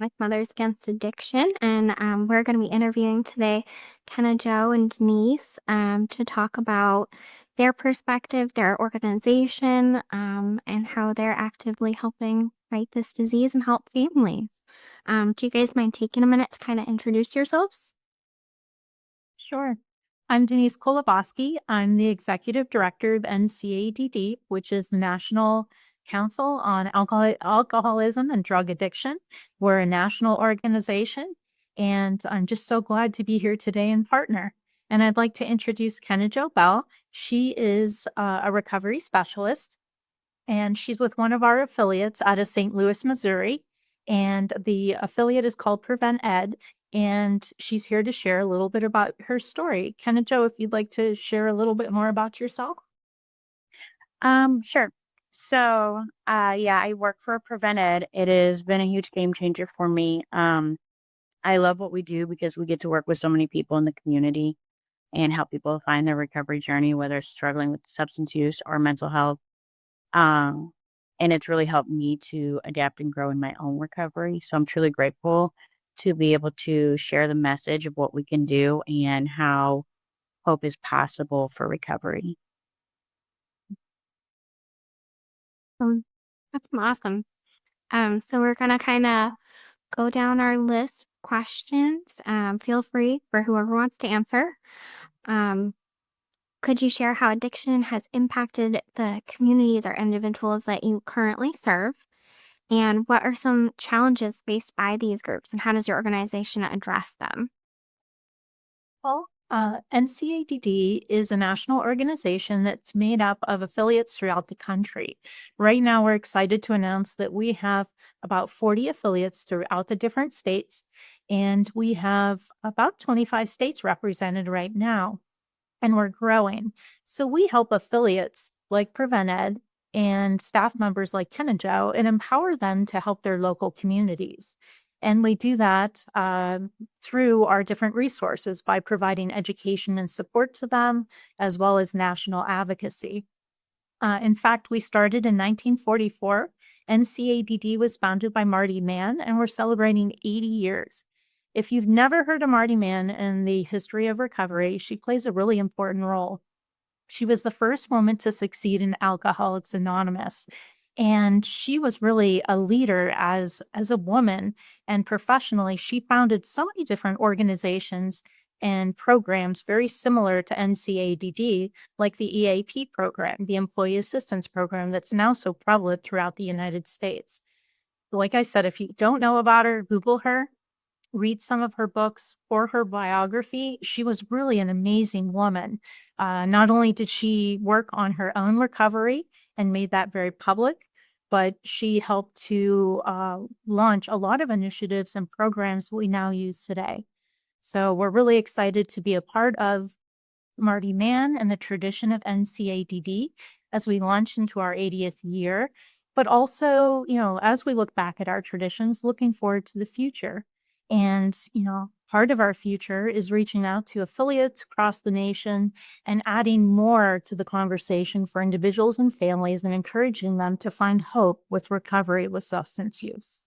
with Mothers Against Addiction, and we're going to be interviewing today Kenajo and Denise to talk about their perspective, their organization, and how they're actively helping fight this disease and help families. Do you guys mind taking a minute to kind of introduce yourselves? Sure. I'm Denise Kolivoski. I'm the executive director of NCADD, which is the National Council on Alcoholism and Drug Addiction. We're a national organization, and I'm just so glad to be here today and partner. And I'd like to introduce Kenna Jo Bell. She is a recovery specialist, and she's with one of our affiliates out of St. Louis, Missouri. And the affiliate is called Prevent Ed. And she's here to share a little bit about her story. Kenna Jo, if you'd like to share a little bit more about yourself. Sure. So, yeah, I work for Prevented. It has been a huge game changer for me. I love what we do because we get to work with so many people in the community and help people find their recovery journey, whether it's struggling with substance use or mental health. Um, and it's really helped me to adapt and grow in my own recovery. So I'm truly grateful to be able to share the message of what we can do and how hope is possible for recovery. Um, that's awesome. So we're gonna kind of go down our list of questions. Feel free for whoever wants to answer. Um, could you share how addiction has impacted the communities or individuals that you currently serve? And what are some challenges faced by these groups, and how does your organization address them? Well, NCADD is a national organization that's made up of affiliates throughout the country. Right now, we're excited to announce that we have about 40 affiliates throughout the different states, and we have about 25 states represented right now, and we're growing. So we help affiliates like PreventEd and staff members like Ken and Joe and empower them to help their local communities. And we do that through our different resources by providing education and support to them, as well as national advocacy. In fact, we started in 1944. NCADD was founded by Marty Mann, and we're celebrating 80 years. If you've never heard of Marty Mann in the history of recovery, she plays a really important role. She was the first woman to succeed in Alcoholics Anonymous. And she was really a leader as a woman, and professionally. She founded so many different organizations and programs very similar to NCADD, like the EAP program, the Employee Assistance Program, that's now so prevalent throughout the United States. Like I said, if you don't know about her, Google her, read some of her books or her biography. She was really an amazing woman. Not only did she work on her own recovery and made that very public, but she helped to launch a lot of initiatives and programs we now use today. So we're really excited to be a part of Marty Mann and the tradition of NCADD as we launch into our 80th year. But also, as we look back at our traditions, looking forward to the future. And, part of our future is reaching out to affiliates across the nation and adding more to the conversation for individuals and families and encouraging them to find hope with recovery with substance use.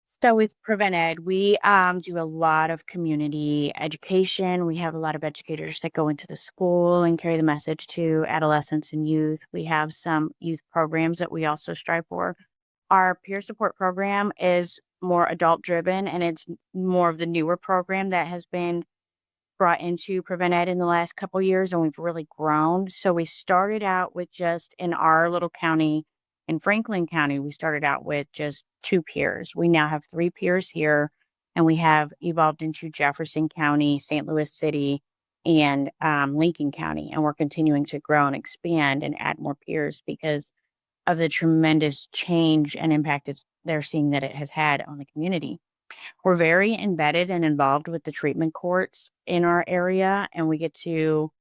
So with Prevented, we do a lot of community education. We have a lot of educators that go into the school and carry the message to adolescents and youth. We have some youth programs that we also strive for. Our peer support program is more adult driven, and it's more of the newer program that has been brought into Prevented in the last couple years, and we've really grown. So we started out with just in our little county, in Franklin County, we started out with just two peers. We now have three peers here, and we have evolved into Jefferson County, St. Louis City, and Lincoln County. And we're continuing to grow and expand and add more peers because of the tremendous change and impact they're seeing that it has had on the community. We're very embedded and involved with the treatment courts in our area, and we get to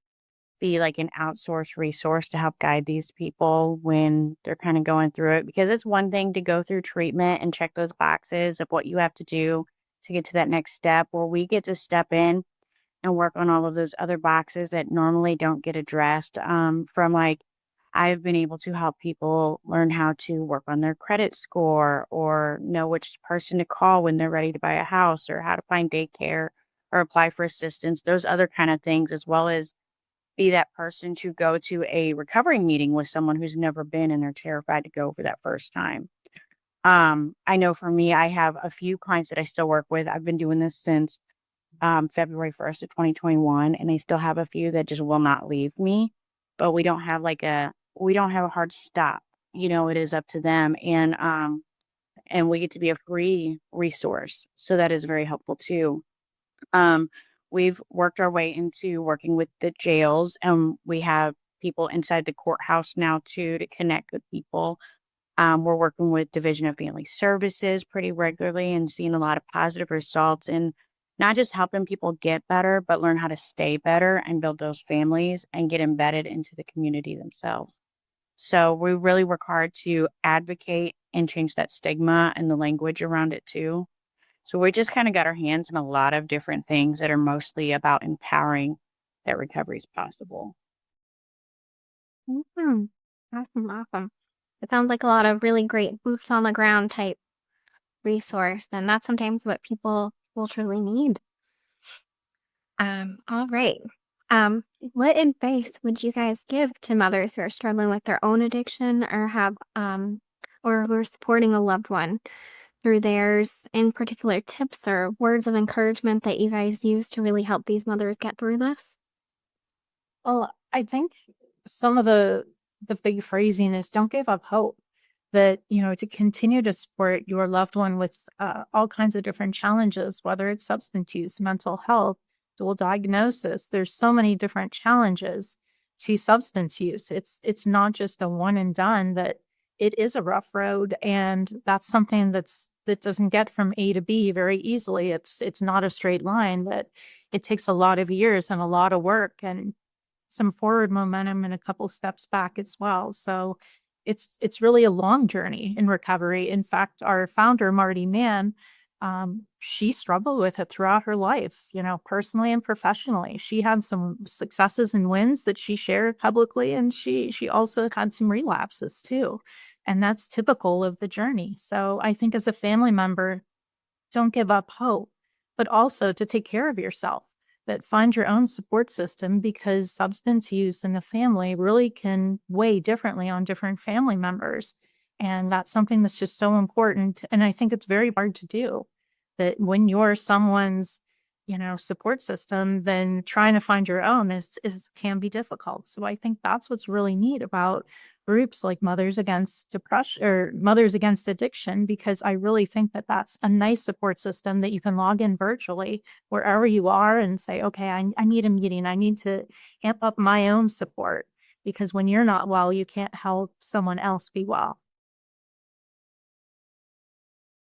be like an outsourced resource to help guide these people when they're kind of going through it. Because it's one thing to go through treatment and check those boxes of what you have to do to get to that next step, where we get to step in and work on all of those other boxes that normally don't get addressed from like I've been able to help people learn how to work on their credit score or know which person to call when they're ready to buy a house or how to find daycare or apply for assistance, those other kind of things, as well as be that person to go to a recovery meeting with someone who's never been and they're terrified to go for that first time. I know for me, I have a few clients that I still work with. I've been doing this since February 1st of 2021, and I still have a few that just will not leave me. But we don't have a hard stop. It is up to them, and we get to be a free resource. So that is very helpful too. Um, we've worked our way into working with the jails, and we have people inside the courthouse now too to connect with people. We're working with Division of Family Services pretty regularly and seeing a lot of positive results in not just helping people get better, but learn how to stay better and build those families and get embedded into the community themselves. So we really work hard to advocate and change that stigma and the language around it too. So we just kind of got our hands in a lot of different things that are mostly about empowering that recovery is possible. Mhm. Awesome, awesome. It sounds like a lot of really great boots on the ground type resource, and that's sometimes what people will truly need. All right. What advice would you guys give to mothers who are struggling with their own addiction or have or who are supporting a loved one through theirs? In particular, tips or words of encouragement that you guys use to really help these mothers get through this? Well, I think some of the big phrasing is don't give up hope. That, to continue to support your loved one with all kinds of different challenges, whether it's substance use, mental health, dual diagnosis. There's so many different challenges to substance use. It's not just a one and done. That it is a rough road, and that's something that doesn't get from A to B very easily. It's not a straight line. That it takes a lot of years and a lot of work and some forward momentum and a couple steps back as well. So it's really a long journey in recovery. In fact, our founder, Marty Mann, she struggled with it throughout her life, personally and professionally. She had some successes and wins that she shared publicly, and she also had some relapses too. And that's typical of the journey. So I think as a family member, don't give up hope, but also to take care of yourself, that find your own support system, because substance use in the family really can weigh differently on different family members. And that's something that's just so important. And I think it's very hard to do that when you're someone's, support system, then trying to find your own is can be difficult. So I think that's what's really neat about groups like Mothers Against Depression or Mothers Against Addiction, because I really think that that's a nice support system that you can log in virtually wherever you are and say, okay, I need a meeting. I need to amp up my own support, because when you're not well, you can't help someone else be well.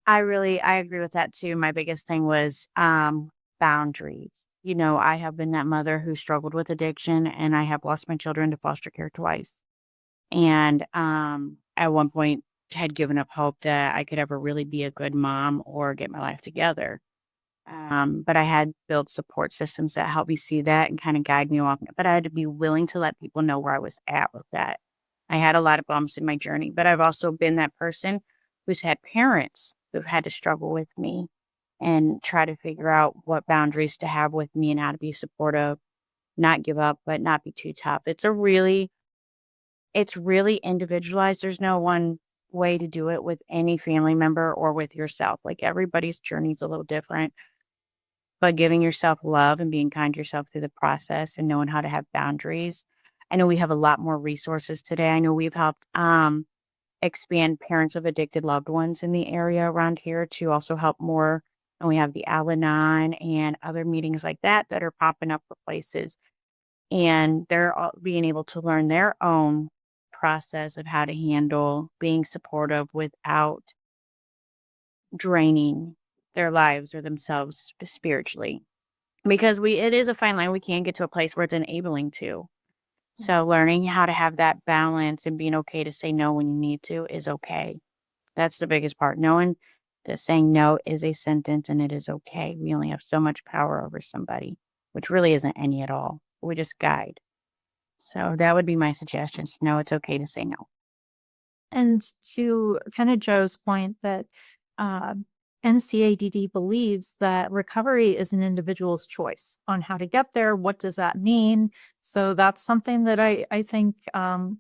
I agree with that too. My biggest thing was boundaries. I have been that mother who struggled with addiction and I have lost my children to foster care twice. And at one point had given up hope that I could ever really be a good mom or get my life together. But I had built support systems that helped me see that and kind of guide me along. But I had to be willing to let people know where I was at with that. I had a lot of bumps in my journey, but I've also been that person who's had parents who've had to struggle with me and try to figure out what boundaries to have with me and how to be supportive, not give up, but not be too tough. It's really individualized. There's no one way to do it with any family member or with yourself. Like everybody's journey is a little different, but giving yourself love and being kind to yourself through the process and knowing how to have boundaries. I know we have a lot more resources today. I know we've helped expand parents of addicted loved ones in the area around here to also help more. And we have the Al-Anon and other meetings like that are popping up for places. And they're all being able to learn their own process of how to handle being supportive without draining their lives or themselves spiritually. Because it is a fine line. We can get to a place where it's enabling to. So learning how to have that balance and being okay to say no when you need to is okay. That's the biggest part. Knowing that saying no is a sentence and it is okay. We only have so much power over somebody, which really isn't any at all. We just guide. So that would be my suggestions. No, it's okay to say no. And to kind of Joe's point that uh, NCADD believes that recovery is an individual's choice on how to get there. What does that mean? So that's something that I think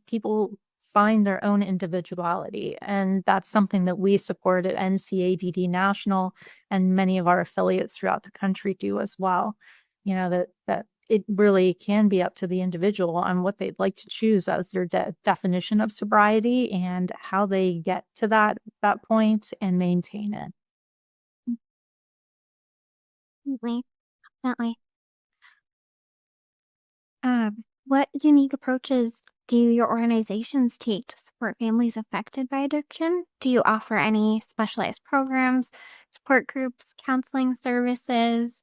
people find their own individuality. And that's something that we support at NCADD National, and many of our affiliates throughout the country do as well. You know, that it really can be up to the individual on what they'd like to choose as their definition of sobriety and how they get to that point and maintain it. Definitely. Definitely. What unique approaches do your organizations take to support families affected by addiction? Do you offer any specialized programs, support groups, counseling services?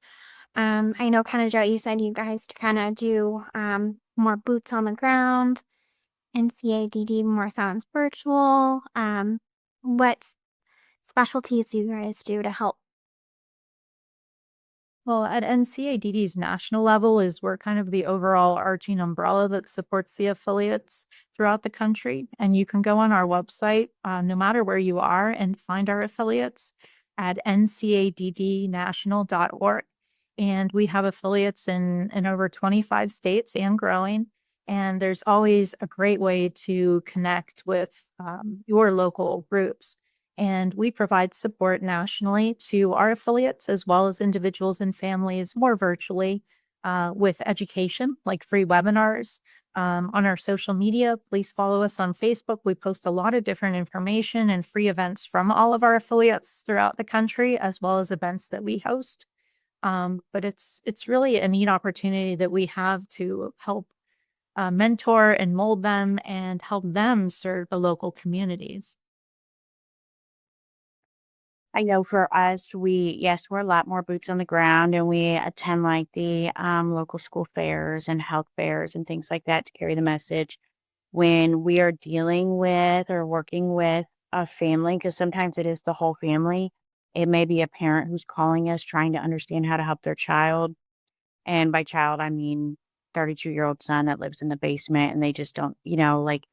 I know kind of Joe, you said you guys kind of do more boots on the ground. NCADD more sounds virtual. What specialties do you guys do to help? Well, at NCADD's national level is we're kind of the overall arching umbrella that supports the affiliates throughout the country. And you can go on our website, no matter where you are, and find our affiliates at ncaddnational.org. And we have affiliates in over 25 states and growing. And there's always a great way to connect with your local groups. And we provide support nationally to our affiliates as well as individuals and families more virtually with education, like free webinars. On our social media, please follow us on Facebook. We post a lot of different information and free events from all of our affiliates throughout the country, as well as events that we host. But it's really a neat opportunity that we have to help mentor and mold them and help them serve the local communities. I know for us, yes, we're a lot more boots on the ground and we attend like the local school fairs and health fairs and things like that to carry the message when we are dealing with or working with a family, because sometimes it is the whole family. It may be a parent who's calling us trying to understand how to help their child. And by child, I mean 32-year-old son that lives in the basement and they just don't, like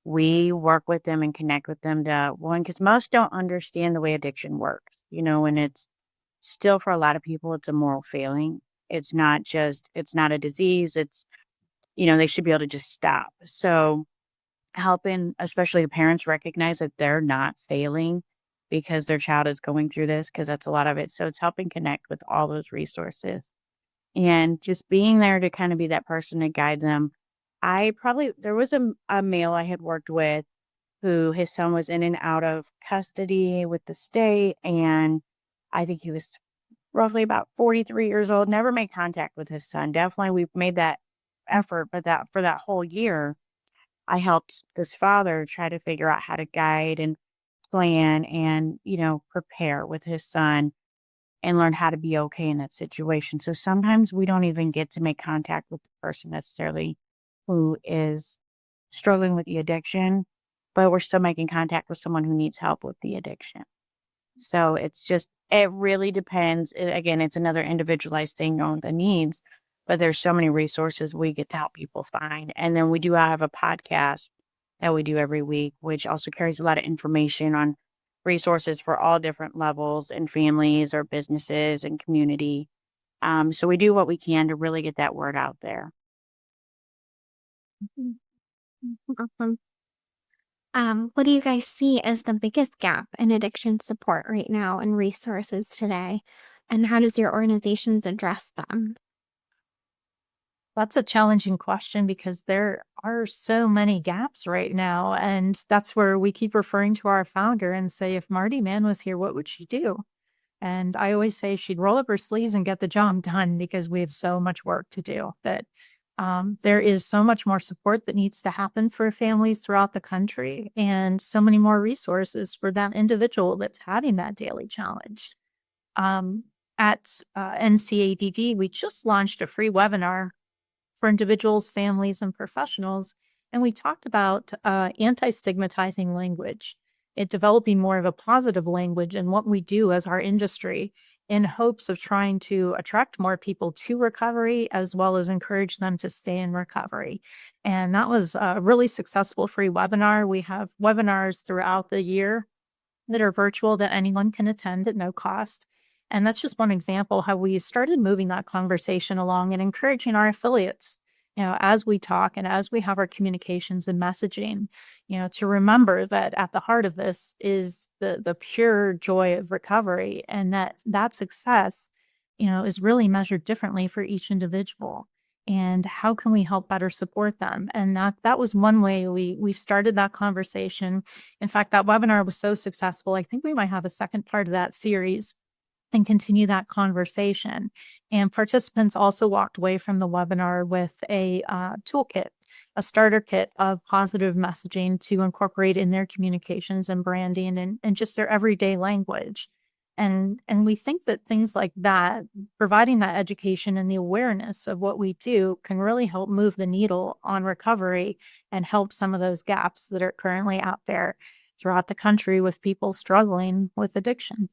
we work with them and connect with them to one, because most don't understand the way addiction works, and it's still for a lot of people, it's a moral failing. It's not a disease. They should be able to just stop. So helping, especially the parents, recognize that they're not failing because their child is going through this, because that's a lot of it. So it's helping connect with all those resources and just being there to kind of be that person to guide them. There was a male I had worked with who his son was in and out of custody with the state. And I think he was roughly about 43 years old, never made contact with his son. Definitely, we've made that effort, but that for that whole year, I helped this father try to figure out how to guide and plan and, prepare with his son and learn how to be okay in that situation. So sometimes we don't even get to make contact with the person necessarily who is struggling with the addiction, but we're still making contact with someone who needs help with the addiction. So it really depends. Again, it's another individualized thing on the needs, but there's so many resources we get to help people find. And then we do have a podcast that we do every week, which also carries a lot of information on resources for all different levels and families or businesses and community. So we do what we can to really get that word out there. Mhm. Awesome. What do you guys see as the biggest gap in addiction support right now and resources today? And how does your organizations address them? That's a challenging question because there are so many gaps right now. And that's where we keep referring to our founder and say, if Marty Mann was here, what would she do? And I always say she'd roll up her sleeves and get the job done because we have so much work to do that there is so much more support that needs to happen for families throughout the country and so many more resources for that individual that's having that daily challenge. Um, at NCADD, we just launched a free webinar for individuals, families, and professionals. And we talked about anti stigmatizing language, it developing more of a positive language and what we do as our industry in hopes of trying to attract more people to recovery as well as encourage them to stay in recovery. And that was a really successful free webinar. We have webinars throughout the year that are virtual that anyone can attend at no cost. And that's just one example how we started moving that conversation along and encouraging our affiliates, as we talk and as we have our communications and messaging, to remember that at the heart of this is the pure joy of recovery, and that success, is really measured differently for each individual. And how can we help better support them? And that was one way we've started that conversation. In fact, that webinar was so successful, I think we might have a second part of that series and continue that conversation. And participants also walked away from the webinar with a toolkit, a starter kit of positive messaging to incorporate in their communications and branding and just their everyday language. And we think that things like that, providing that education and the awareness of what we do, can really help move the needle on recovery and help some of those gaps that are currently out there throughout the country with people struggling with addiction.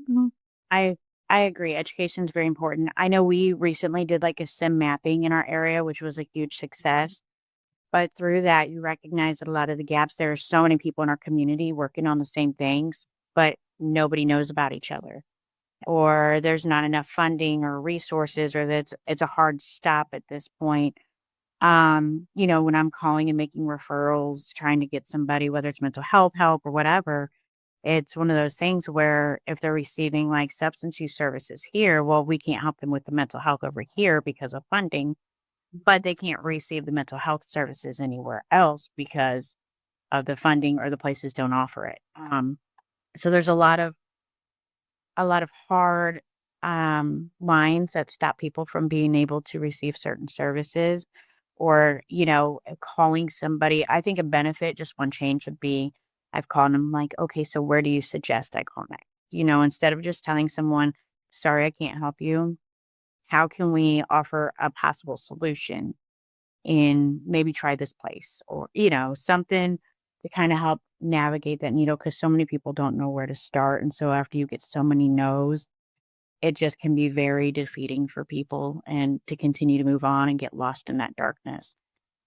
Mhm. I I agree. Education is very important. I know we recently did like a sim mapping in our area, which was a huge success. But through that, you recognize that a lot of the gaps, there are so many people in our community working on the same things, but nobody knows about each other. Or there's not enough funding or resources, or that it's a hard stop at this point. When I'm calling and making referrals, trying to get somebody, whether it's mental health help or whatever, it's one of those things where if they're receiving like substance use services here, well, we can't help them with the mental health over here because of funding, but they can't receive the mental health services anywhere else because of the funding or the places don't offer it. So there's a lot of hard lines that stop people from being able to receive certain services or, calling somebody. I think a benefit, just one change would be I've called them like, okay, so where do you suggest I call next? Instead of just telling someone, sorry, I can't help you, how can we offer a possible solution in maybe try this place or, something to kind of help navigate that needle because so many people don't know where to start. And so after you get so many no's, it just can be very defeating for people and to continue to move on and get lost in that darkness.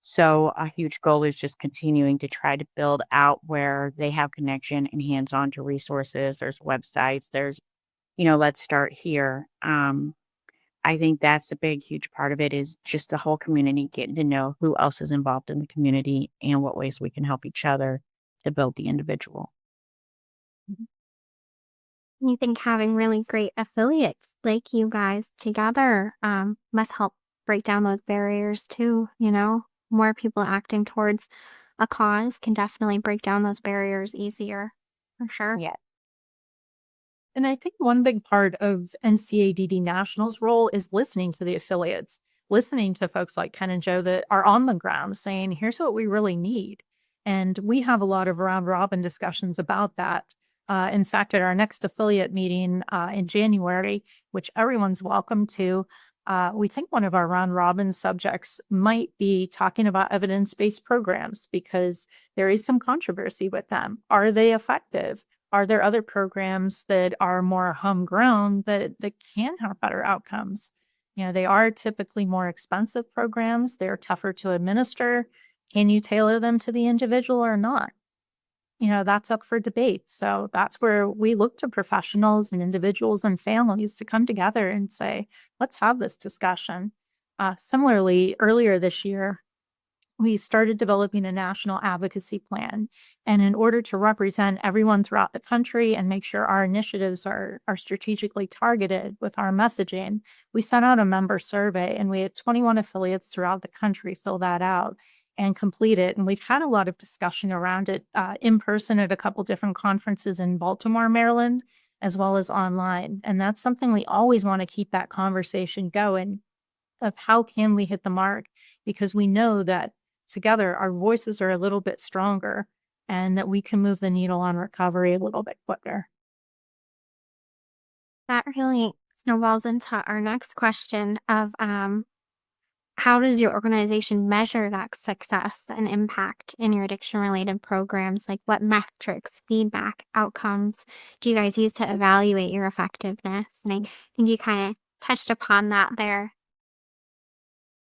So a huge goal is just continuing to try to build out where they have connection and hands on to resources. There's websites, there's, let's start here. I think that's a big, huge part of it is just the whole community getting to know who else is involved in the community and what ways we can help each other to build the individual. You think having really great affiliates like you guys together must help break down those barriers too, More people acting towards a cause can definitely break down those barriers easier, for sure. Yeah. And I think one big part of NCADD National's role is listening to the affiliates, listening to folks like Ken and Joe that are on the ground saying, here's what we really need. And we have a lot of round robin discussions about that. In fact, at our next affiliate meeting in January, which everyone's welcome to, we think one of our round robin subjects might be talking about evidence based programs because there is some controversy with them. Are they effective? Are there other programs that are more homegrown that can have better outcomes? They are typically more expensive programs. They're tougher to administer. Can you tailor them to the individual or not? That's up for debate. So that's where we look to professionals and individuals and families to come together and say, let's have this discussion. Similarly, earlier this year, we started developing a national advocacy plan. And in order to represent everyone throughout the country and make sure our initiatives are strategically targeted with our messaging, we sent out a member survey and we had 21 affiliates throughout the country fill that out and complete it. And we've had a lot of discussion around it in person at a couple different conferences in Baltimore, Maryland, as well as online. And that's something we always want to keep that conversation going of how can we hit the mark, because we know that together our voices are a little bit stronger and that we can move the needle on recovery a little bit quicker. That really snowballs into our next question of how does your organization measure that success and impact in your addiction related programs? Like what metrics, feedback, outcomes do you guys use to evaluate your effectiveness? And I think you kind of touched upon that there.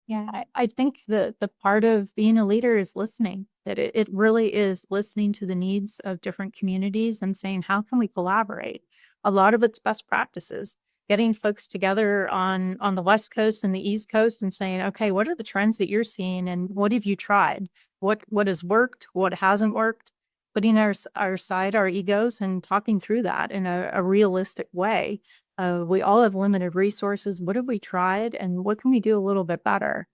Yeah, I think the part of being a leader is listening, that it really is listening to the needs of different communities and saying, how can we collaborate? A lot of it's best practices, getting folks together on the West Coast and the East Coast and saying, okay, what are the trends that you're seeing and what have you tried? What has worked? What hasn't worked? Putting aside our egos and talking through that in a realistic way. We all have limited resources. What have we tried and what can we do a little bit better?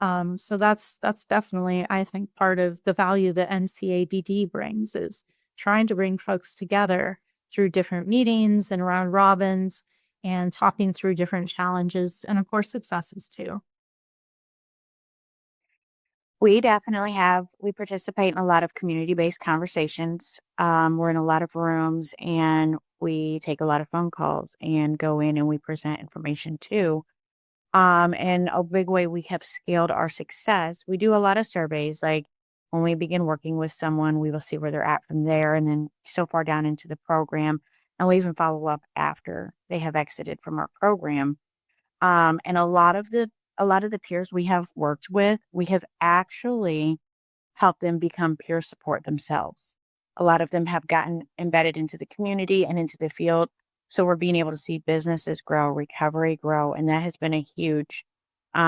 So that's definitely, I think, part of the value that NCADD brings is trying to bring folks together through different meetings and round robins and talking through different challenges and of course successes too. We definitely we participate in a lot of community-based conversations. We're in a lot of rooms and we take a lot of phone calls and go in and we present information too. And a big way we have scaled our success, we do a lot of surveys. Like when we begin working with someone, we will see where they're at from there and then so far down into the program. And we even follow up after they have exited from our program. And a lot of the peers we have worked with, we have actually helped them become peer support themselves. A lot of them have gotten embedded into the community and into the field. So we're being able to see businesses grow, recovery grow, and that has been a huge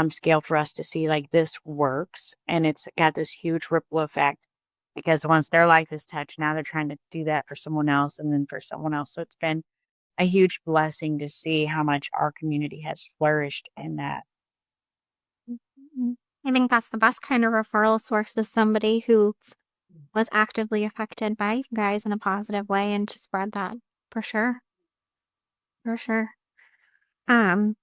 scale for us to see like this works, and it's got this huge ripple effect because once their life is touched, now they're trying to do that for someone else and then for someone else. So it's been a huge blessing to see how much our community has flourished in that. Mhm. I think that's the best kind of referral source is somebody who was actively affected by you guys in a positive way and to spread that for sure. For sure. Um,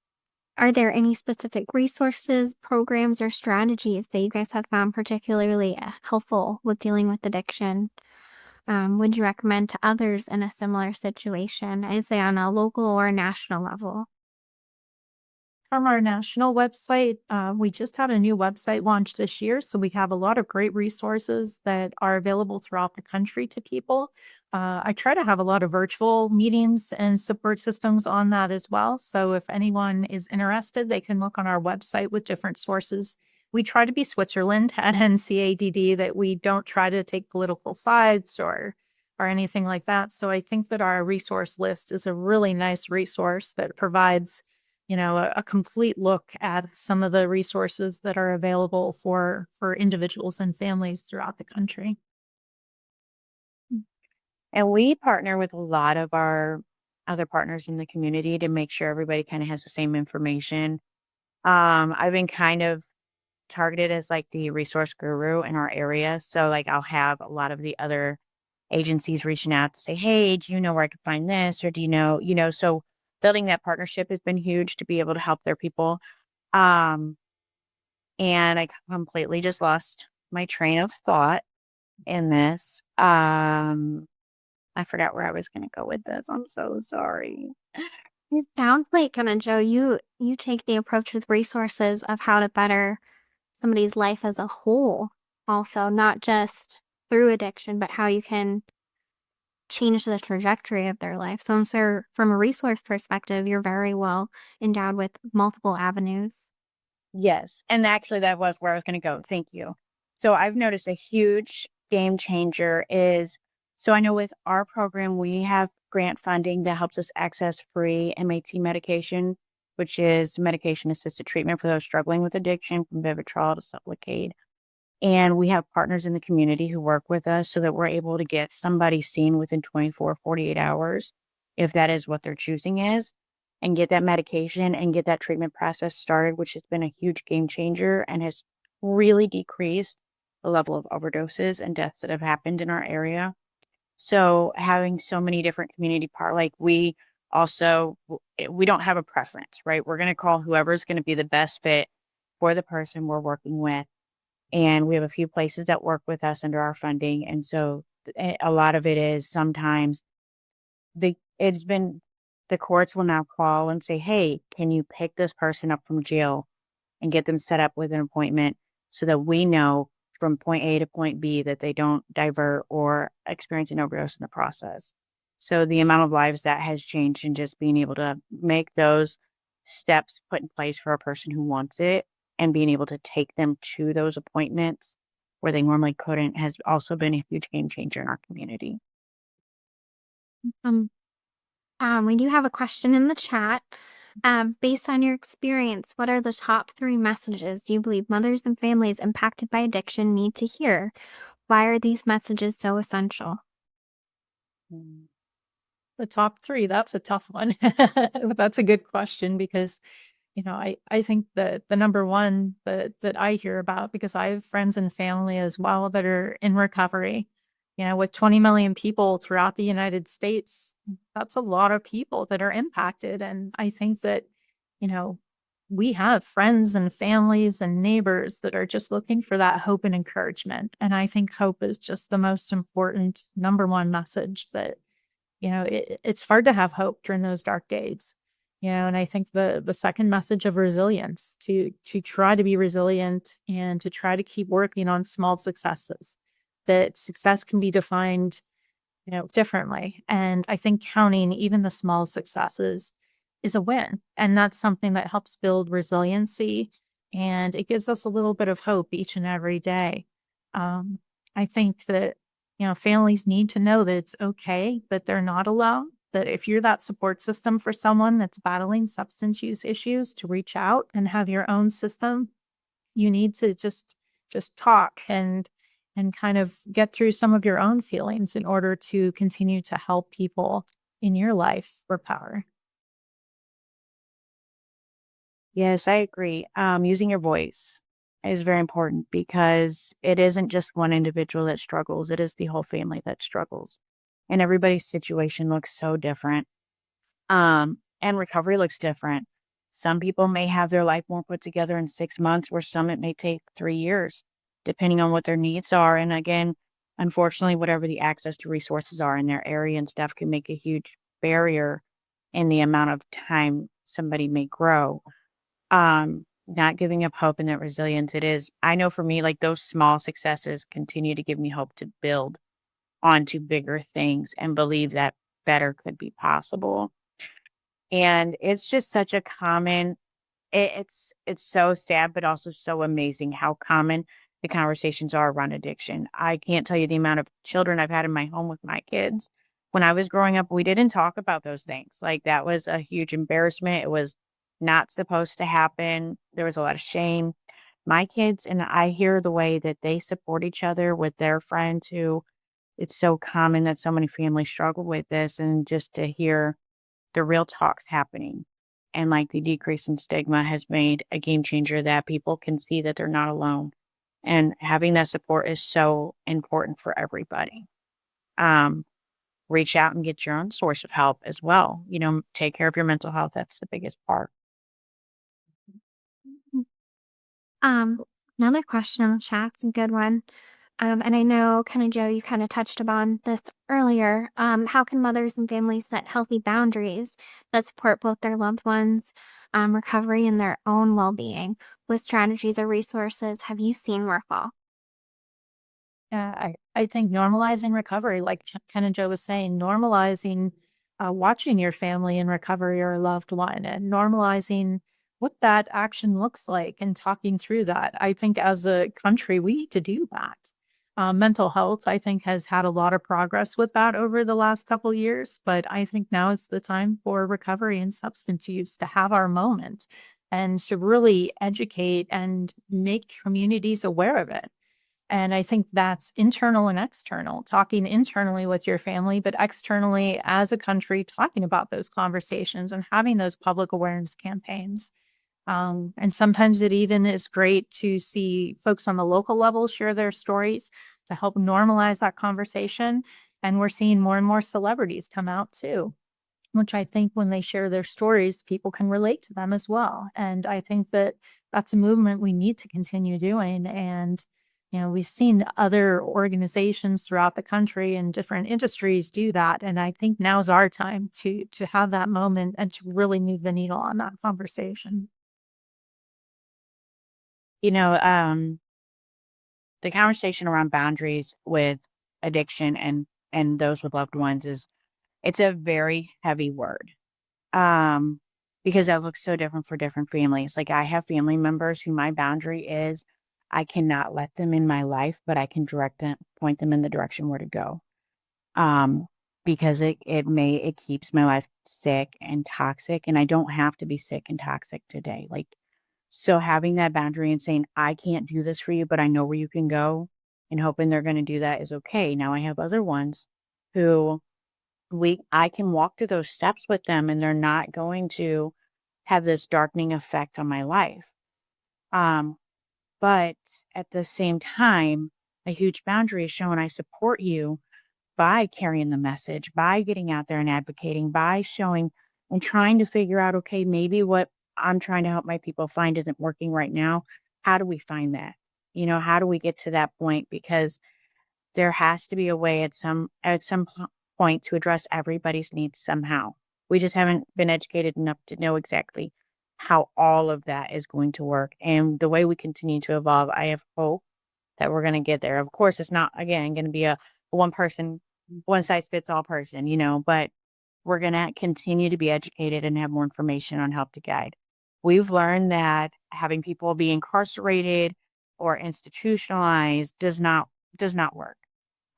are there any specific resources, programs, or strategies that you guys have found particularly helpful with dealing with addiction? Would you recommend to others in a similar situation, I'd say on a local or national level? From our national website, we just had a new website launch this year, so we have a lot of great resources that are available throughout the country to people. I try to have a lot of virtual meetings and support systems on that as well. So if anyone is interested, they can look on our website with different sources. We try to be Switzerland at NCADD, that we don't try to take political sides or anything like that. So I think that our resource list is a really nice resource that provides a complete look at some of the resources that are available for individuals and families throughout the country. And we partner with a lot of our other partners in the community to make sure everybody kind of has the same information. I've been kind of targeted as like the resource guru in our area. So like I'll have a lot of the other agencies reaching out to say, hey, do you know where I can find this? Or do so building that partnership has been huge to be able to help their people. Um, and I completely just lost my train of thought in this. I forgot where I was gonna go with this. I'm so sorry. It sounds like kind of Joe, you take the approach with resources of how to better somebody's life as a whole, also not just through addiction, but how you can change the trajectory of their life. So I'm sure from a resource perspective, you're very well endowed with multiple avenues. Yes, and actually that was where I was gonna go. Thank you. So I've noticed a huge game changer is so I know with our program, we have grant funding that helps us access free MAT medication, which is medication assisted treatment for those struggling with addiction from Vivitrol to Sublocade. And we have partners in the community who work with us so that we're able to get somebody seen within 24, 48 hours, if that is what their choosing is, and get that medication and get that treatment process started, which has been a huge game changer and has really decreased the level of overdoses and deaths that have happened in our area. So having so many different community like we also, we don't have a preference, right? We're going to call whoever's going to be the best fit for the person we're working with, and we have a few places that work with us under our funding. And so a lot of it is sometimes it's been the courts will now call and say, hey, can you pick this person up from jail and get them set up with an appointment so that we know from point A to point B that they don't divert or experience an overdose in the process. So the amount of lives that has changed and just being able to make those steps put in place for a person who wants it and being able to take them to those appointments where they normally couldn't has also been a huge game changer in our community. Um, we do have a question in the chat. Based on your experience, what are the top 3 messages you believe mothers and families impacted by addiction need to hear? Why are these messages so essential? Mm. The top 3, that's a tough one. That's a good question because, I think that the number one that I hear about, because I have friends and family as well that are in recovery, with 20 million people throughout the United States, that's a lot of people that are impacted. And I think that, you know, we have friends and families and neighbors that are just looking for that hope and encouragement. And I think hope is just the most important number one message that it's hard to have hope during those dark days. And I think the second message of resilience to try to be resilient and to try to keep working on small successes. That success can be defined, differently. And I think counting even the small successes is a win. And that's something that helps build resiliency and it gives us a little bit of hope each and every day. Um, I think that, families need to know that it's okay, that they're not alone, that if you're that support system for someone that's battling substance use issues, to reach out and have your own system. You need to just talk and kind of get through some of your own feelings in order to continue to help people in your life recover. Yes, I agree. Using your voice is very important because it isn't just one individual that struggles, it is the whole family that struggles. And everybody's situation looks so different. And recovery looks different. Some people may have their life more put together in 6 months, where some it may take 3 years, depending on what their needs are. And again, unfortunately, whatever the access to resources are in their area and stuff can make a huge barrier in the amount of time somebody may grow. Not giving up hope and that resilience it is. I know for me, like those small successes continue to give me hope to build onto bigger things and believe that better could be possible. And it's just such a common it's so sad, but also so amazing how common the conversations are around addiction. I can't tell you the amount of children I've had in my home with my kids. When I was growing up, we didn't talk about those things. Like that was a huge embarrassment. It was not supposed to happen. There was a lot of shame. My kids and I hear the way that they support each other with their friends who it's so common that so many families struggle with this and just to hear the real talks happening. And like the decrease in stigma has made a game changer that people can see that they're not alone. And having that support is so important for everybody. Um, Reach out and get your own source of help as well. Take care of your mental health. That's the biggest part. Mhm. Another question in the chat's a good one. And I know kind of Joe, you kind of touched upon this earlier. How can mothers and families set healthy boundaries that support both their loved ones, recovery and their own well-being? What strategies or resources have you seen work well? Yeah, I think normalizing recovery, like Ken and Joe was saying, normalizing watching your family in recovery or a loved one and normalizing what that action looks like and talking through that. I think as a country, we need to do that. Mental health, I think, has had a lot of progress with that over the last couple years, but I think now is the time for recovery and substance use to have our moment and to really educate and make communities aware of it. And I think that's internal and external, talking internally with your family, but externally as a country, talking about those conversations and having those public awareness campaigns. And sometimes it even is great to see folks on the local level share their stories to help normalize that conversation. And we're seeing more and more celebrities come out too, which I think when they share their stories, people can relate to them as well. And I think that that's a movement we need to continue doing. And, we've seen other organizations throughout the country and different industries do that. And I think now's our time to have that moment and to really move the needle on that conversation. You know, the conversation around boundaries with addiction and those with loved ones is it's a very heavy word. Um, because that looks so different for different families. Like I have family members who my boundary is I cannot let them in my life, but I can direct them, point them in the direction where to go. Um, because it keeps my life sick and toxic, and I don't have to be sick and toxic today. Like, so having that boundary and saying, I can't do this for you, but I know where you can go and hoping they're going to do that is okay. Now I have other ones who I can walk through those steps with them and they're not going to have this darkening effect on my life. Um, but at the same time, a huge boundary is showing I support you by carrying the message, by getting out there and advocating, by showing and trying to figure out, okay, maybe what I'm trying to help my people find isn't working right now. How do we find that? How do we get to that point? Because there has to be a way at some point to address everybody's needs somehow. We just haven't been educated enough to know exactly how all of that is going to work. And the way we continue to evolve, I have hope that we're going to get there. Of course, it's not, again, going to be a one person, one size fits all person, but we're going to continue to be educated and have more information on help to guide. We've learned that having people be incarcerated or institutionalized does not work.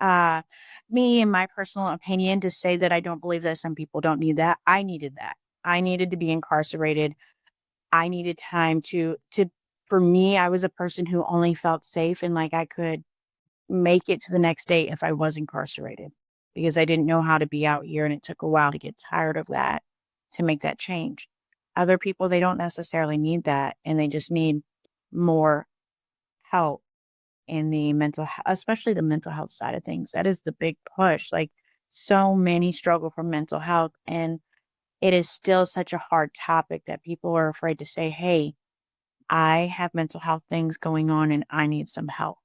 Uh, Me, in my personal opinion, to say that I don't believe that some people don't need that, I needed that. I needed to be incarcerated. I needed time for me, I was a person who only felt safe and like I could make it to the next day if I was incarcerated because I didn't know how to be out here. And it took a while to get tired of that to make that change. Other people, they don't necessarily need that and they just need more help in the especially the mental health side of things. That is the big push. Like so many struggle from mental health and it is still such a hard topic that people are afraid to say, hey, I have mental health things going on and I need some help.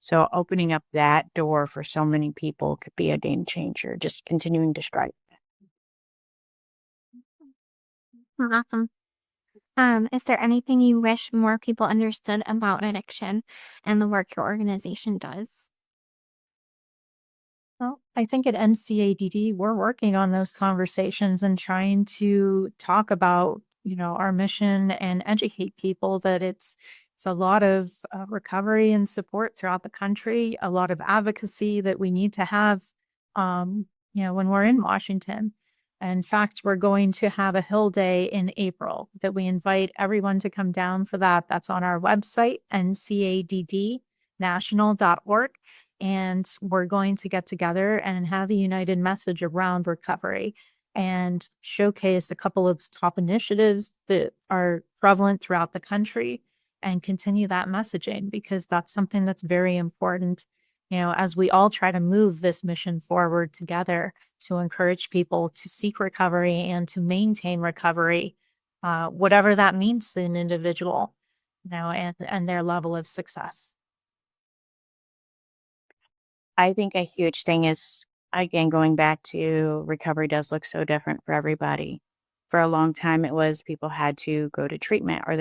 So opening up that door for so many people could be a game changer, just continuing to strive. Awesome. Is there anything you wish more people understood about addiction and the work your organization does? Well, I think at NCADD, we're working on those conversations and trying to talk about, our mission and educate people that it's a lot of recovery and support throughout the country, a lot of advocacy that we need to have, when we're in Washington. In fact, we're going to have a Hill Day in April that we invite everyone to come down for that. That's on our website, ncaddnational.org. And we're going to get together and have a united message around recovery and showcase a couple of top initiatives that are prevalent throughout the country and continue that messaging because that's something that's very important, as we all try to move this mission forward together to encourage people to seek recovery and to maintain recovery, whatever that means to an individual, and their level of success. I think a huge thing is, again, going back to recovery does look so different for everybody. For a long time, it was people had to go to treatment or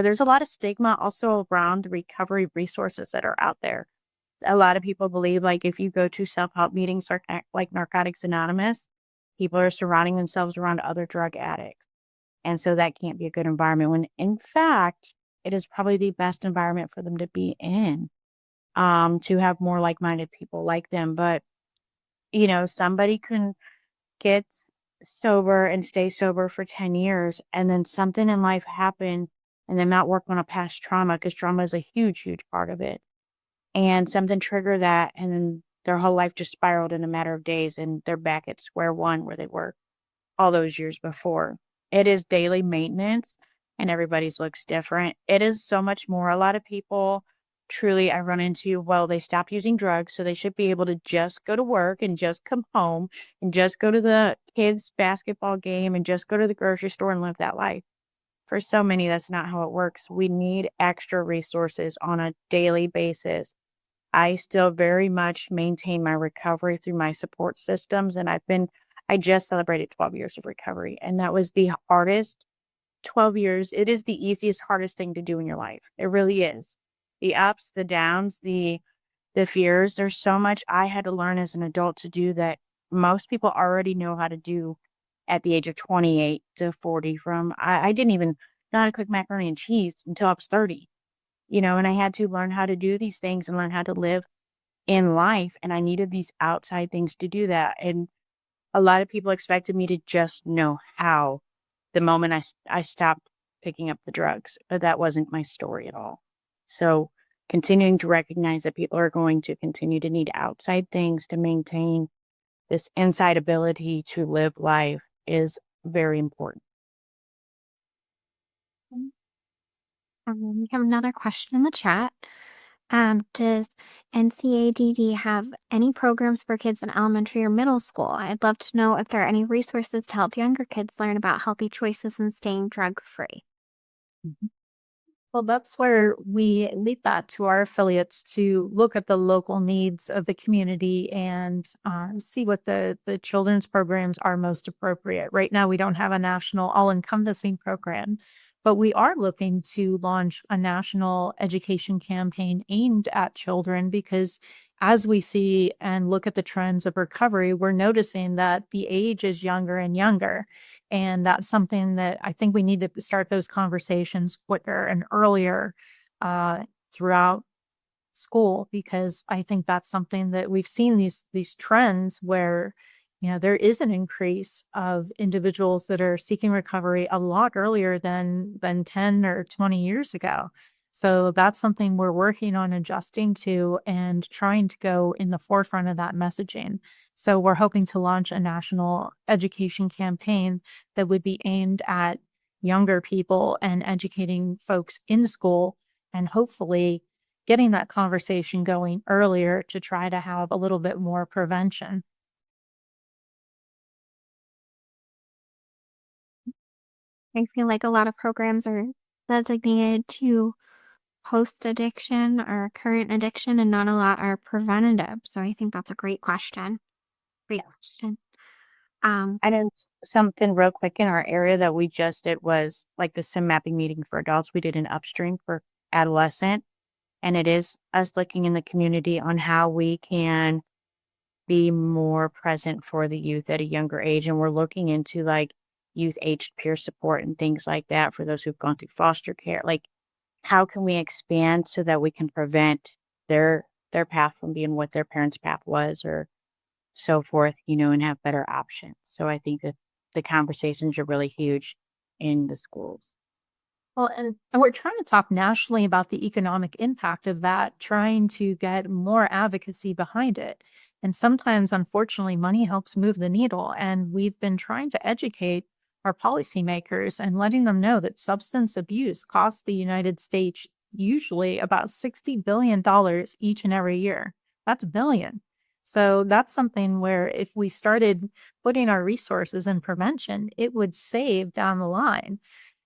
there's a lot of stigma also around the recovery resources that are out there. A lot of people believe like if you go to self-help meetings like Narcotics Anonymous, people are surrounding themselves around other drug addicts. And so that can't be a good environment when in fact, it is probably the best environment for them to be in, to have more like-minded people like them. But, somebody can get sober and stay sober for 10 years and then something in life happened and they not work on a past trauma because trauma is a huge, huge part of it and something triggered that and then their whole life just spiraled in a matter of days and they're back at square one where they were all those years before. It is daily maintenance and everybody's looks different. It is so much more. A lot of people truly I run into, well, they stopped using drugs, so they should be able to just go to work and just come home and just go to the kids' basketball game and just go to the grocery store and live that life. For so many, that's not how it works. We need extra resources on a daily basis. I still very much maintain my recovery through my support systems. And I just celebrated 12 years of recovery. And that was the hardest 12 years, it is the easiest, hardest thing to do in your life. It really is. The ups, the downs, the fears. There's so much I had to learn as an adult to do that most people already know how to do at the age of 28 to 40. I didn't even know how to cook macaroni and cheese until I was 30, and I had to learn how to do these things and learn how to live in life. And I needed these outside things to do that. And a lot of people expected me to just know how the moment I stopped picking up the drugs, but that wasn't my story at all. So continuing to recognize that people are going to continue to need outside things to maintain this inside ability to live life is very important. We have another question in the chat. Does NCADD have any programs for kids in elementary or middle school? I'd love to know if there are any resources to help younger kids learn about healthy choices and staying drug free. Well, that's where we leave that to our affiliates to look at the local needs of the community and see what the children's programs are most appropriate. Right now, we don't have a national all-encompassing program, but we are looking to launch a national education campaign aimed at children because as we see and look at the trends of recovery, we're noticing that the age is younger and younger. And that's something that I think we need to start those conversations quicker and earlier throughout school, because I think that's something that we've seen these trends where, there is an increase of individuals that are seeking recovery a lot earlier than 10 or 20 years ago. So that's something we're working on adjusting to and trying to go in the forefront of that messaging. So we're hoping to launch a national education campaign that would be aimed at younger people and educating folks in school and hopefully getting that conversation going earlier to try to have a little bit more prevention. I feel like a lot of programs are designated to post addiction or current addiction, and not a lot are preventative. So I think that's a great question. Great question. I know something real quick in our area that we just did was like the sim mapping meeting for adults. We did an upstream for adolescent, and it is us looking in the community on how we can be more present for the youth at a younger age. And we're looking into like youth aged peer support and things like that for those who've gone through foster care. Like, how can we expand so that we can prevent their path from being what their parents' path was or so forth, and have better options. So I think that the conversations are really huge in the schools. Well, and we're trying to talk nationally about the economic impact of that, trying to get more advocacy behind it. And sometimes, unfortunately, money helps move the needle. And we've been trying to educate our policymakers and letting them know that substance abuse costs the United States usually about $60 billion each and every year. That's billion. So that's something where if we started putting our resources in prevention, it would save down the line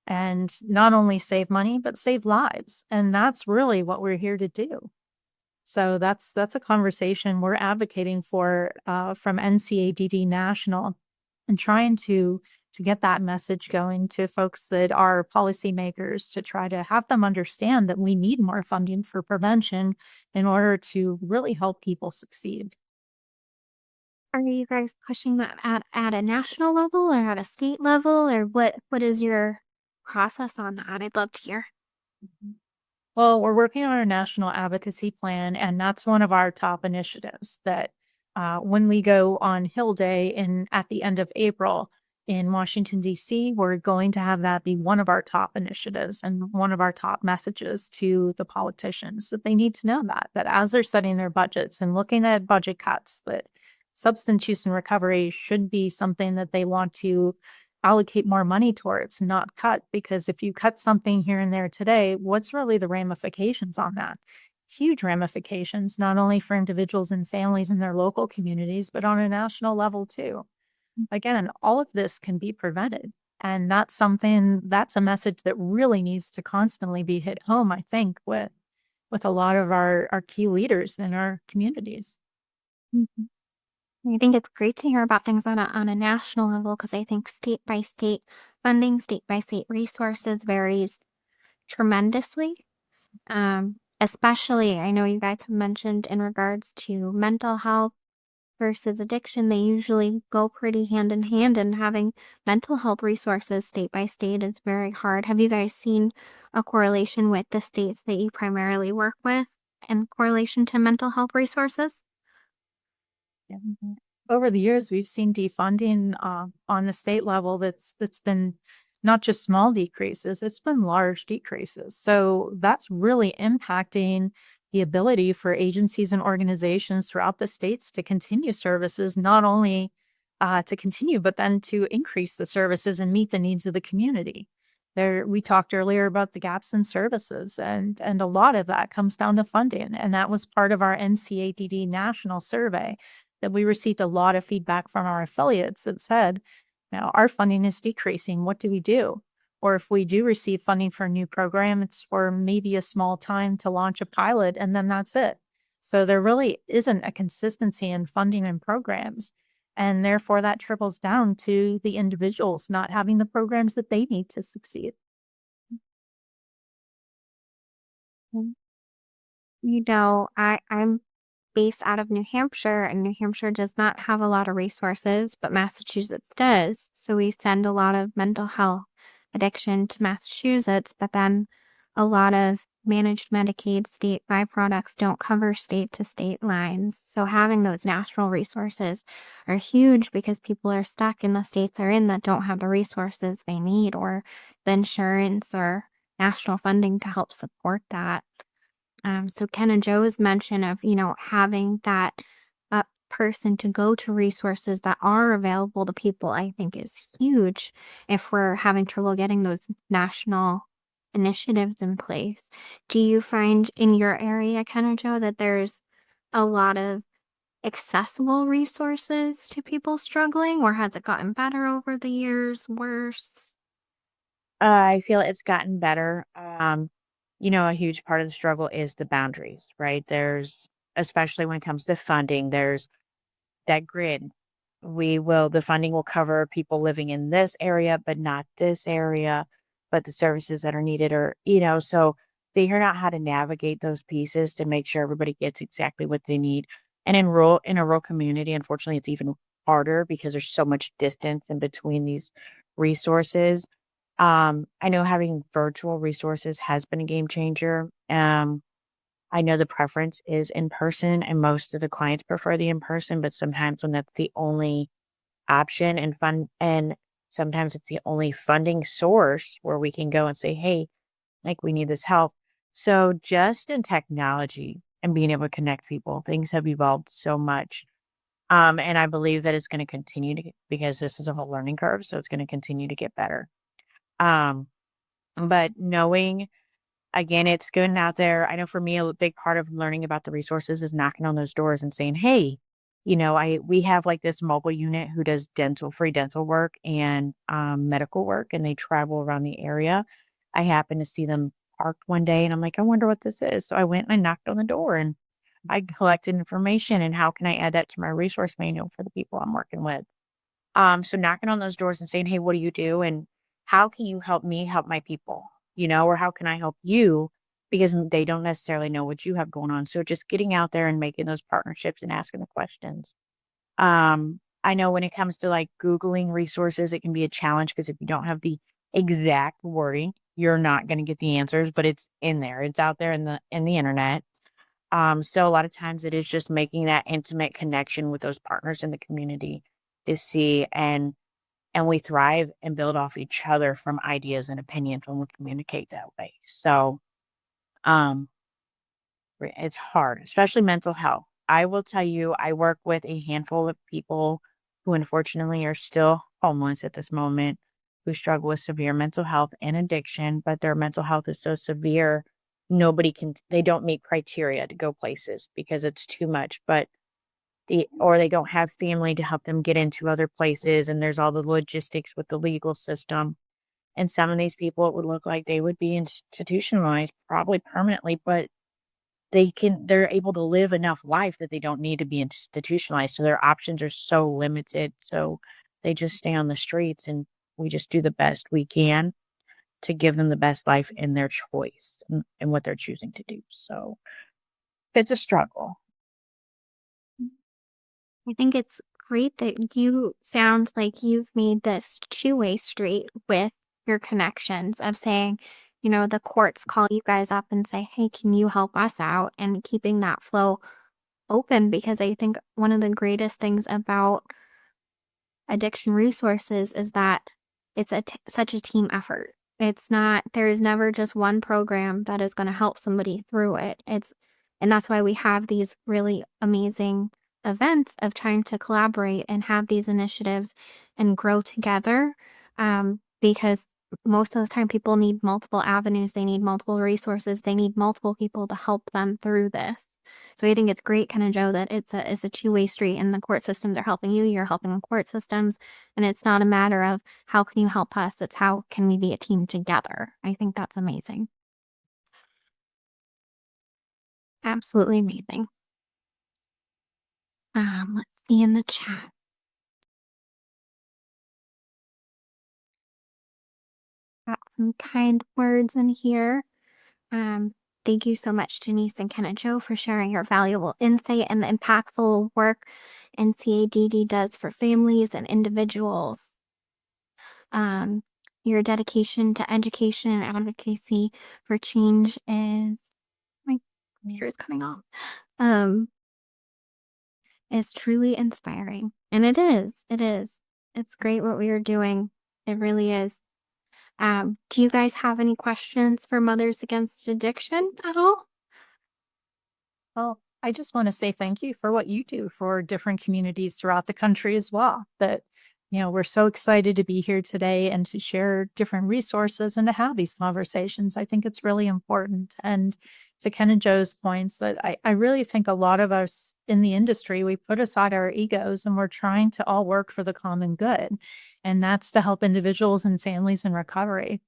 and not only save money, but save lives. And that's really what we're here to do. So that's a conversation we're advocating for from NCADD National and trying to get that message going to folks that are policymakers to try to have them understand that we need more funding for prevention in order to really help people succeed. Are you guys pushing that at a national level or at a state level, or what is your process on that? I'd love to hear. Well, we're working on our national advocacy plan, and that's one of our top initiatives that when we go on Hill Day at the end of April in Washington, D.C., we're going to have that be one of our top initiatives and one of our top messages to the politicians that they need to know that as they're setting their budgets and looking at budget cuts, that substance use and recovery should be something that they want to allocate more money towards, not cut. Because if you cut something here and there today, what's really the ramifications on that? Huge ramifications, not only for individuals and families in their local communities, but on a national level too. Again, all of this can be prevented. And that's a message that really needs to constantly be hit home, I think, with a lot of our key leaders in our communities. Mhm. I think it's great to hear about things on a national level because I think state by state funding state by state resources varies tremendously. Especially, I know you guys have mentioned in regards to mental health versus addiction, they usually go pretty hand in hand, and having mental health resources state by state is very hard. Have you guys seen a correlation with the states that you primarily work with in correlation to mental health resources? Mhm. Over the years, we've seen defunding on the state level that's been not just small decreases, it's been large decreases. So that's really impacting the ability for agencies and organizations throughout the states to continue services, not only to continue, but then to increase the services and meet the needs of the community. There, we talked earlier about the gaps in services, and a lot of that comes down to funding, and that was part of our NCADD national survey that we received a lot of feedback from our affiliates that said, now our funding is decreasing. What do we do? Or if we do receive funding for a new program, it's for maybe a small time to launch a pilot and then that's it. So there really isn't a consistency in funding and programs. And therefore that trickles down to the individuals not having the programs that they need to succeed. Mm. I'm based out of New Hampshire, and New Hampshire does not have a lot of resources, but Massachusetts does. So we send a lot of mental health addiction to Massachusetts, but then a lot of managed Medicaid state byproducts don't cover state to state lines. So having those national resources are huge because people are stuck in the states they're in that don't have the resources they need, or the insurance or national funding to help support that. So Joe's mention of, having that person to go to resources that are available to people, I think is huge if we're having trouble getting those national initiatives in place. Do you find in your area, Joe, that there's a lot of accessible resources to people struggling, or has it gotten better over the years, worse? I feel it's gotten better. A huge part of the struggle is the boundaries, right? Especially when it comes to funding, there's that grid. The funding will cover people living in this area, but not this area, but the services that are needed so they figure out how to navigate those pieces to make sure everybody gets exactly what they need. And in a rural community, unfortunately, it's even harder because there's so much distance in between these resources. I know having virtual resources has been a game changer. I know the preference is in person, and most of the clients prefer the in person, but sometimes when that's the only option and sometimes it's the only funding source where we can go and say, hey, like we need this help. So just in technology and being able to connect people, things have evolved so much. And I believe that it's going to continue because this is a whole learning curve. So it's going to continue to get better. Um, but knowing Again, it's getting out there. I know for me, a big part of learning about the resources is knocking on those doors and saying, "Hey, we have like this mobile unit who does free dental work and medical work, and they travel around the area." I happened to see them parked one day, and I'm like, "I wonder what this is." So I went and I knocked on the door, and I collected information and how can I add that to my resource manual for the people I'm working with. So knocking on those doors and saying, "Hey, what do you do? And how can you help me help my people?" Or how can I help you? Because they don't necessarily know what you have going on. So just getting out there and making those partnerships and asking the questions. I know when it comes to like Googling resources, it can be a challenge because if you don't have the exact wording, you're not going to get the answers, but it's in there. It's out there in the internet. So a lot of times it is just making that intimate connection with those partners in the community to see and we thrive and build off each other from ideas and opinions when we communicate that way. So um it's hard, especially mental health. I will tell you, I work with a handful of people who unfortunately are still homeless at this moment, who struggle with severe mental health and addiction, but their mental health is so severe, they don't meet criteria to go places because it's too much. But or they don't have family to help them get into other places, and there's all the logistics with the legal system. And some of these people, it would look like they would be institutionalized probably permanently, but they're able to live enough life that they don't need to be institutionalized. So their options are so limited. So they just stay on the streets. And We just do the best we can to give them the best life in their choice and what they're choosing to do. So it's a struggle. I think it's great that you sounds like you've made this two-way street with your connections of saying, the courts call you guys up and say, "Hey, can you help us out?" and keeping that flow open because I think one of the greatest things about addiction resources is that it's such a team effort. It's not there is never just one program that is going to help somebody through it. And that's why we have these really amazing events of trying to collaborate and have these initiatives and grow together because most of the time people need multiple avenues, they need multiple resources, they need multiple people to help them through this. So I think it's great, kind of Joe, that it's a two-way street and the court systems are helping you, you're helping the court systems. And it's not a matter of how can you help us? It's how can we be a team together? I think that's amazing. Absolutely amazing. Let's see in the chat. Got some kind words in here. Um, Thank you so much, Denise and Kenajo, for sharing your valuable insight and the impactful work NCADD does for families and individuals. Your dedication to education and advocacy for change my computer is cutting off. Um, is truly inspiring. And it is. It is. It's great what we are doing. It really is. Do you guys have any questions for Mothers Against Addiction at all? Well, I just want to say thank you for what you do for different communities throughout the country as well. We're so excited to be here today and to share different resources and to have these conversations. I think it's really important. And to Ken and Joe's points, that I really think a lot of us in the industry, we put aside our egos and we're trying to all work for the common good. And that's to help individuals and families in recovery.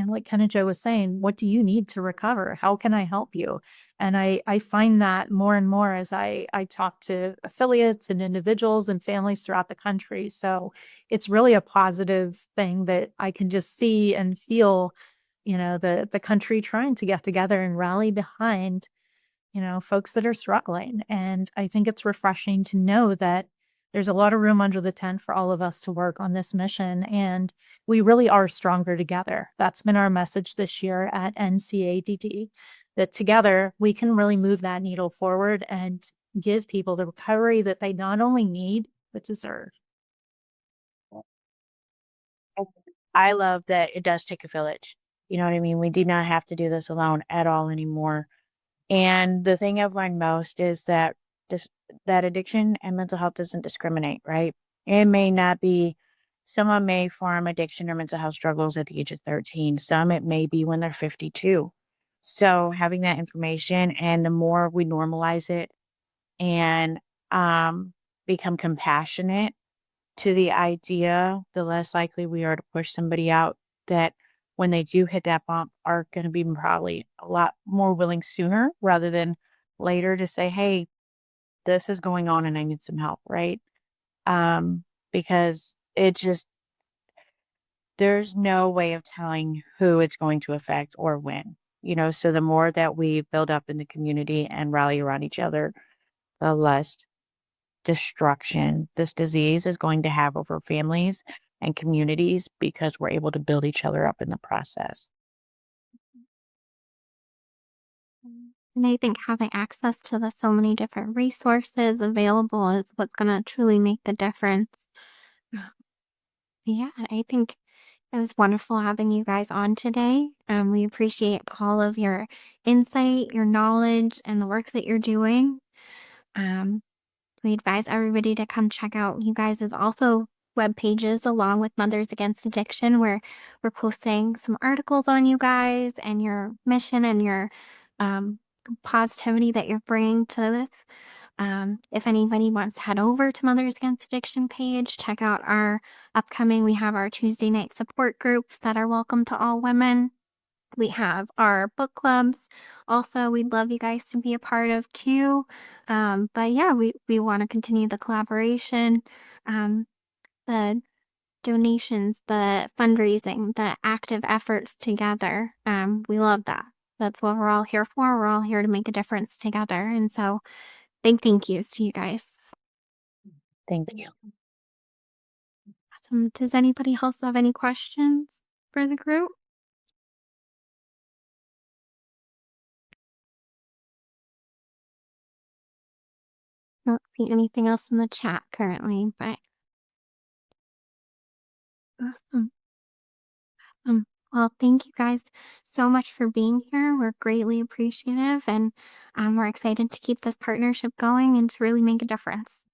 Like Ken and Joe was saying, what do you need to recover? How can I help you? And I find that more and more as I talk to affiliates and individuals and families throughout the country. So it's really a positive thing that I can just see and feel, the country trying to get together and rally behind, folks that are struggling. And I think it's refreshing to know that there's a lot of room under the tent for all of us to work on this mission. And we really are stronger together. That's been our message this year at NCADD, that together we can really move that needle forward and give people the recovery that they not only need, but deserve. I love that it does take a village. You know what I mean? We do not have to do this alone at all anymore. And the thing I've learned most is that this that addiction and mental health doesn't discriminate, right? It may not be someone may form addiction or mental health struggles at the age of 13. Some it may be when they're 52. So having that information and the more we normalize it and become compassionate to the idea, the less likely we are to push somebody out that when they do hit that bump are going to be probably a lot more willing sooner rather than later to say, hey, this is going on and I need some help, right? Because it just, there's no way of telling who it's going to affect or when, so the more that we build up in the community and rally around each other, the less destruction this disease is going to have over families and communities because we're able to build each other up in the process. And I think having access to so many different resources available is what's going to truly make the difference. Yeah, I think it was wonderful having you guys on today. We appreciate all of your insight, your knowledge, and the work that you're doing. Um, we advise everybody to come check out you guys' also web pages along with Mothers Against Addiction, where we're posting some articles on you guys and your mission and your um, positivity that you're bringing to this. If anybody wants to head over to Mothers Against Addiction page, check out we have our Tuesday night support groups that are welcome to all women. We have our book clubs. Also, we'd love you guys to be a part of too. But yeah, we want to continue the collaboration. The donations, the fundraising, the active efforts together. We love that. That's what we're all here for. We're all here to make a difference together. And so big thank yous to you guys. Thank you. Awesome. Does anybody else have any questions for the group? I don't see anything else in the chat currently, but awesome. Well, thank you guys so much for being here. We're greatly appreciative and we're excited to keep this partnership going and to really make a difference.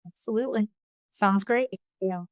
Absolutely. Sounds great. Yeah.